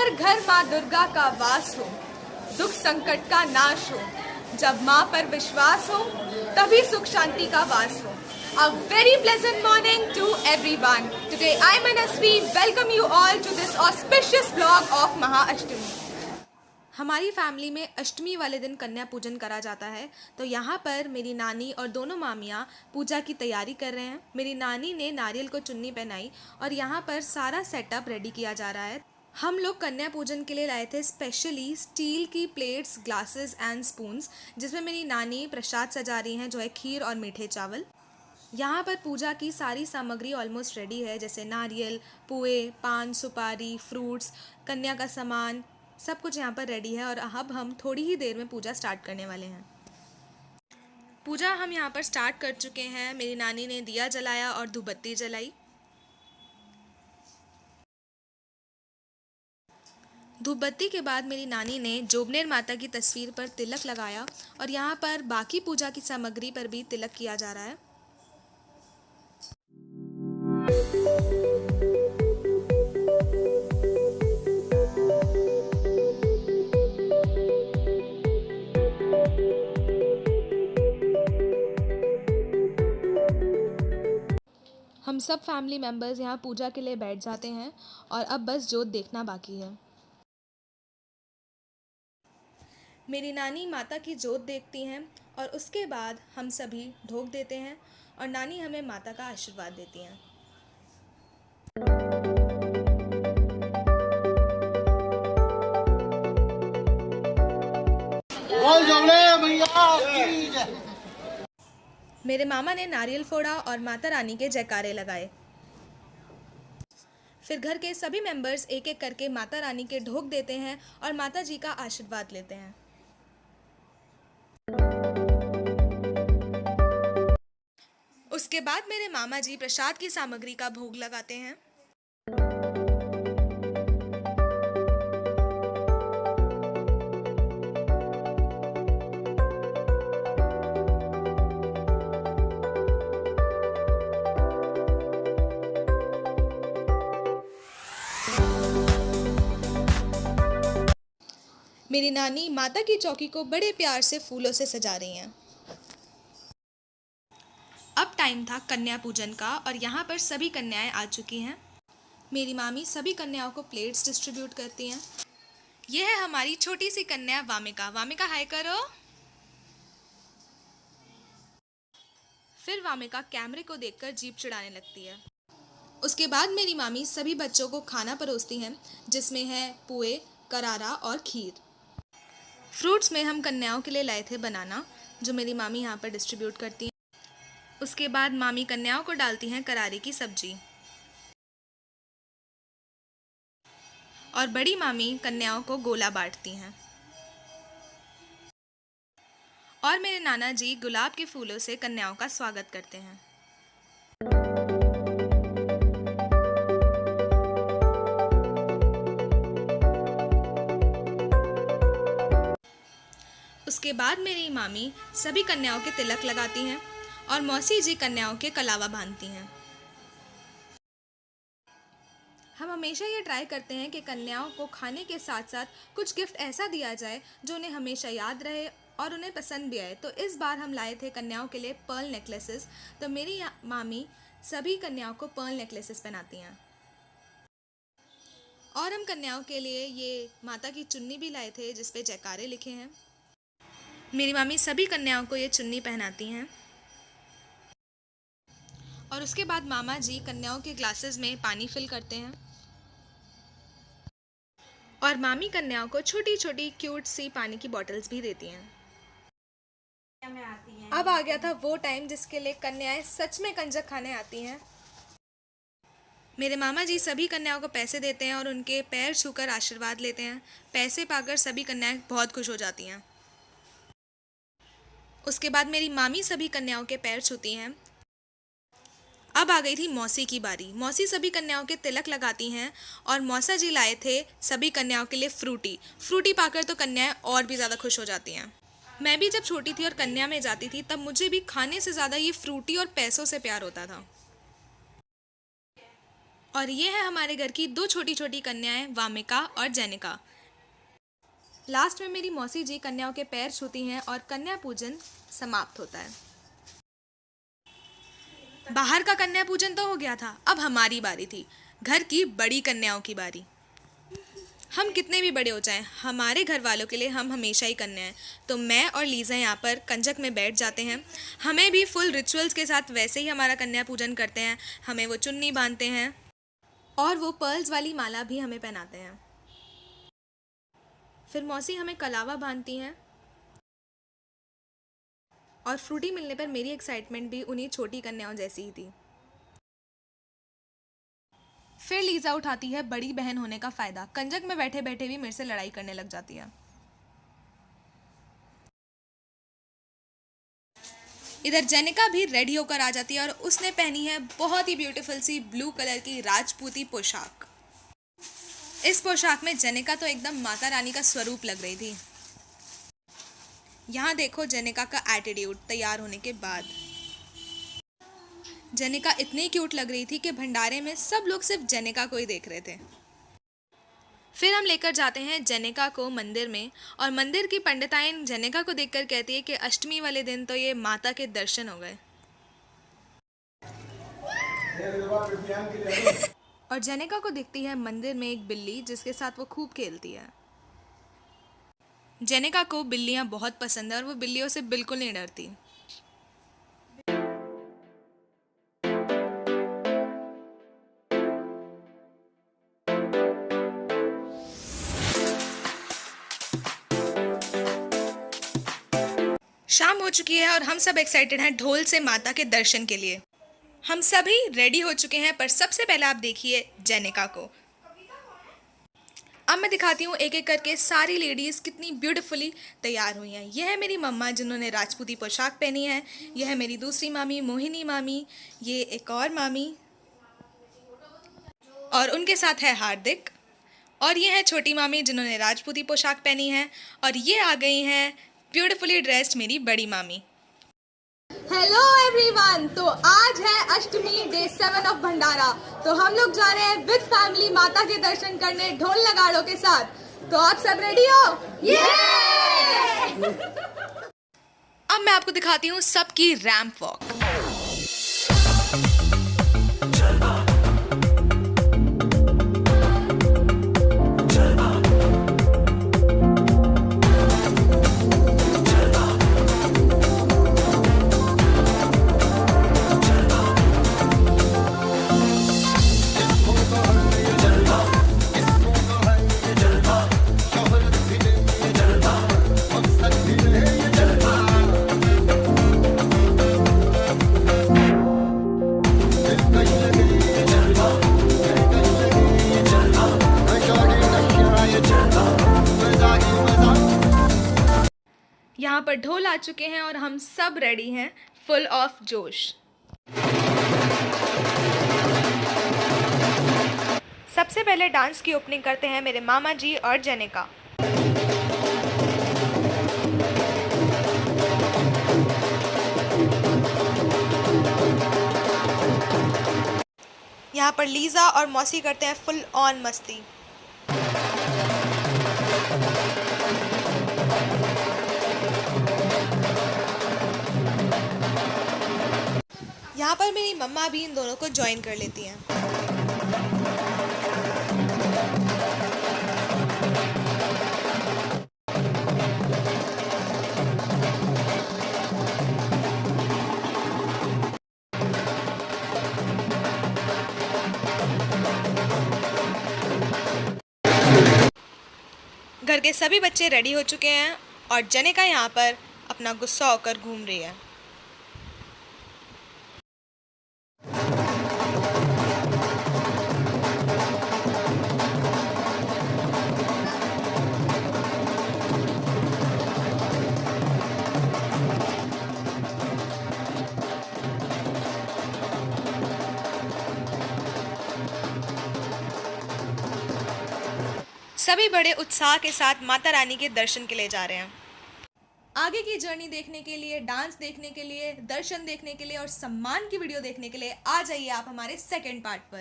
हर घर माँ दुर्गा का वास हो, दुख संकट का नाश हो। जब माँ पर विश्वास हो तभी सुख शांति का वास हो। A very pleasant morning to everyone. Today I Manasvi welcome you all to this auspicious vlog of Mahashtami. हमारी फैमिली में अष्टमी वाले दिन कन्या पूजन करा जाता है। तो यहाँ पर मेरी नानी और दोनों मामियाँ पूजा की तैयारी कर रहे हैं। मेरी नानी ने नारियल को चुन्नी पहनाई और यहाँ पर सारा सेटअप रेडी किया जा रहा है। हम लोग कन्या पूजन के लिए लाए थे स्पेशली स्टील की प्लेट्स, ग्लासेस एंड स्पून्स, जिसमें मेरी नानी प्रसाद सजा रही हैं, जो है खीर और मीठे चावल। यहाँ पर पूजा की सारी सामग्री ऑलमोस्ट रेडी है, जैसे नारियल, पुए, पान, सुपारी, फ्रूट्स, कन्या का सामान, सब कुछ यहाँ पर रेडी है। और अब हम थोड़ी ही देर में पूजा स्टार्ट करने वाले हैं। पूजा हम यहाँ पर स्टार्ट कर चुके हैं। मेरी नानी ने दिया जलाया और धूपबत्ती जलाई। धूपबत्ती के बाद मेरी नानी ने जोबनेर माता की तस्वीर पर तिलक लगाया और यहाँ पर बाकी पूजा की सामग्री पर भी तिलक किया जा रहा है। हम सब फैमिली मेम्बर्स यहाँ पूजा के लिए बैठ जाते हैं और अब बस जोत देखना बाकी है। मेरी नानी माता की जोत देखती हैं और उसके बाद हम सभी ढोक देते हैं और नानी हमें माता का आशीर्वाद देती हैं। मेरे मामा ने नारियल फोड़ा और माता रानी के जयकारे लगाए। फिर घर के सभी मेंबर्स एक एक करके माता रानी के ढोक देते हैं और माता जी का आशीर्वाद लेते हैं। उसके बाद मेरे मामा जी प्रसाद की सामग्री का भोग लगाते हैं। मेरी नानी माता की चौकी को बड़े प्यार से फूलों से सजा रही हैं। अब टाइम था कन्या पूजन का और यहाँ पर सभी कन्याएं आ चुकी हैं। मेरी मामी सभी कन्याओं को प्लेट्स डिस्ट्रीब्यूट करती हैं। यह है हमारी छोटी सी कन्या वामिका। वामिका हाय करो। फिर वामिका कैमरे को देखकर जीभ चिढ़ाने लगती है। उसके बाद मेरी मामी सभी बच्चों को खाना परोसती हैं, जिसमें है पुए, करारा और खीर। फ्रूट्स में हम कन्याओं के लिए लाए थे बनाना, जो मेरी मामी यहाँ पर डिस्ट्रीब्यूट करती हैं। उसके बाद मामी कन्याओं को डालती हैं करारे की सब्जी और बड़ी मामी कन्याओं को गोला बांटती हैं। और मेरे नाना जी गुलाब के फूलों से कन्याओं का स्वागत करते हैं। उसके बाद मेरी मामी सभी कन्याओं के तिलक लगाती हैं और मौसी जी कन्याओं के कलावा बांधती हैं। हम हमेशा ये ट्राई करते हैं कि कन्याओं को खाने के साथ साथ कुछ गिफ्ट ऐसा दिया जाए जो उन्हें हमेशा याद रहे और उन्हें पसंद भी आए। तो इस बार हम लाए थे कन्याओं के लिए पर्ल नेकलेसेस। तो मेरी मामी सभी कन्याओं को पर्ल नेकलेसेस पहनाती हैं। और हम कन्याओं के लिए ये माता की चुन्नी भी लाए थे, जिस पे जयकारे लिखे हैं। मेरी मामी सभी कन्याओं को ये चुन्नी पहनाती हैं। और उसके बाद मामा जी कन्याओं के ग्लासेस में पानी फिल करते हैं और मामी कन्याओं को छोटी छोटी क्यूट सी पानी की बॉटल्स भी देती हैं। अब आ गया था वो टाइम जिसके लिए कन्याएं सच में कंजक खाने आती हैं। मेरे मामा जी सभी कन्याओं को पैसे देते हैं और उनके पैर छूकर आशीर्वाद लेते हैं। पैसे पाकर सभी कन्याएं बहुत खुश हो जाती हैं। उसके बाद मेरी मामी सभी कन्याओं के पैर छूती हैं। अब आ गई थी मौसी की बारी। मौसी सभी कन्याओं के तिलक लगाती हैं और मौसा जी लाए थे सभी कन्याओं के लिए फ्रूटी पाकर तो कन्याएं और भी ज़्यादा खुश हो जाती हैं। मैं भी जब छोटी थी और कन्या में जाती थी तब मुझे भी खाने से ज़्यादा ये फ्रूटी और पैसों से प्यार होता था। और ये है हमारे घर की दो छोटी छोटी कन्याएं, वामिका और जेनिका। लास्ट में मेरी मौसी जी कन्याओं के पैर छूती हैं और कन्या पूजन समाप्त होता है। बाहर का कन्या पूजन तो हो गया था, अब हमारी बारी थी, घर की बड़ी कन्याओं की बारी। हम कितने भी बड़े हो जाएं, हमारे घर वालों के लिए हम हमेशा ही कन्या हैं। तो मैं और लीज़ा यहाँ पर कंजक में बैठ जाते हैं। हमें भी फुल रिचुअल्स के साथ वैसे ही हमारा कन्या पूजन करते हैं। हमें वो चुन्नी बांधते हैं और वो पर्ल्स वाली माला भी हमें पहनाते हैं। फिर मौसी हमें कलावा बांधती हैं और फ्रूटी मिलने पर मेरी एक्साइटमेंट भी उन्हीं छोटी कन्याओं जैसी ही थी। फिर लीज़ा उठाती है बड़ी बहन होने का फ़ायदा। कंजक में बैठे बैठे भी मेरे से लड़ाई करने लग जाती है। इधर जेनिका भी रेडी होकर आ जाती है और उसने पहनी है बहुत ही ब्यूटीफुल सी ब्लू कलर की राजपूती पोशाक। इस पोशाक में जेनिका तो एकदम माता रानी का स्वरूप लग रही थी। यहाँ देखो जेनिका का एटीट्यूड तैयार होने के बाद। जेनिका इतनी क्यूट लग रही थी कि भंडारे में सब लोग सिर्फ जेनिका को ही देख रहे थे। फिर हम लेकर जाते हैं जेनिका को मंदिर में और मंदिर की पंडिताइन जेनिका को देखकर कहती है कि अष्टमी वाले दिन तो ये माता के दर्शन हो गए। और जेनिका को दिखती है मंदिर में एक बिल्ली जिसके साथ वो खूब खेलती है। जेनिका को बिल्लियाँ बहुत पसंद है और वो बिल्लियों से बिल्कुल नहीं डरती। शाम हो चुकी है और हम सब एक्साइटेड हैं ढोल से माता के दर्शन के लिए। हम सभी रेडी हो चुके हैं, पर सबसे पहले आप देखिए जेनिका को। अब मैं दिखाती हूँ एक एक करके सारी लेडीज़ कितनी ब्यूटीफुली तैयार हुई हैं। यह है मेरी मम्मा जिन्होंने राजपूती पोशाक पहनी है। यह है मेरी दूसरी मामी मोहिनी मामी। ये एक और मामी और उनके साथ है हार्दिक। और ये है छोटी मामी जिन्होंने राजपूती पोशाक पहनी है। और ये आ गई हैं ब्यूटीफुली ड्रेस्ड मेरी बड़ी मामी। हेलो एवरीवन, तो आज है अष्टमी, डे 7 ऑफ भंडारा। तो हम लोग जा रहे हैं विद फैमिली माता के दर्शन करने ढोल नगाड़ों के साथ। तो आप सब रेडी हो? अब मैं आपको दिखाती हूँ सबकी रैंप वॉक। यहाँ पर ढोल आ चुके हैं और हम सब रेडी हैं फुल ऑफ जोश। सबसे पहले डांस की ओपनिंग करते हैं मेरे मामा जी और जेनिका। यहाँ पर लीज़ा और मौसी करते हैं फुल ऑन मस्ती। यहाँ पर मेरी मम्मा भी इन दोनों को ज्वाइन कर लेती हैं। घर के सभी बच्चे रेडी हो चुके हैं और जेनिका यहाँ पर अपना गुस्सा होकर घूम रही है। सभी बड़े उत्साह के साथ माता रानी के दर्शन के लिए जा रहे हैं। आगे की जर्नी देखने के लिए, डांस देखने के लिए, दर्शन देखने के लिए और सम्मान की वीडियो देखने के लिए आ जाइए आप हमारे सेकंड पार्ट पर।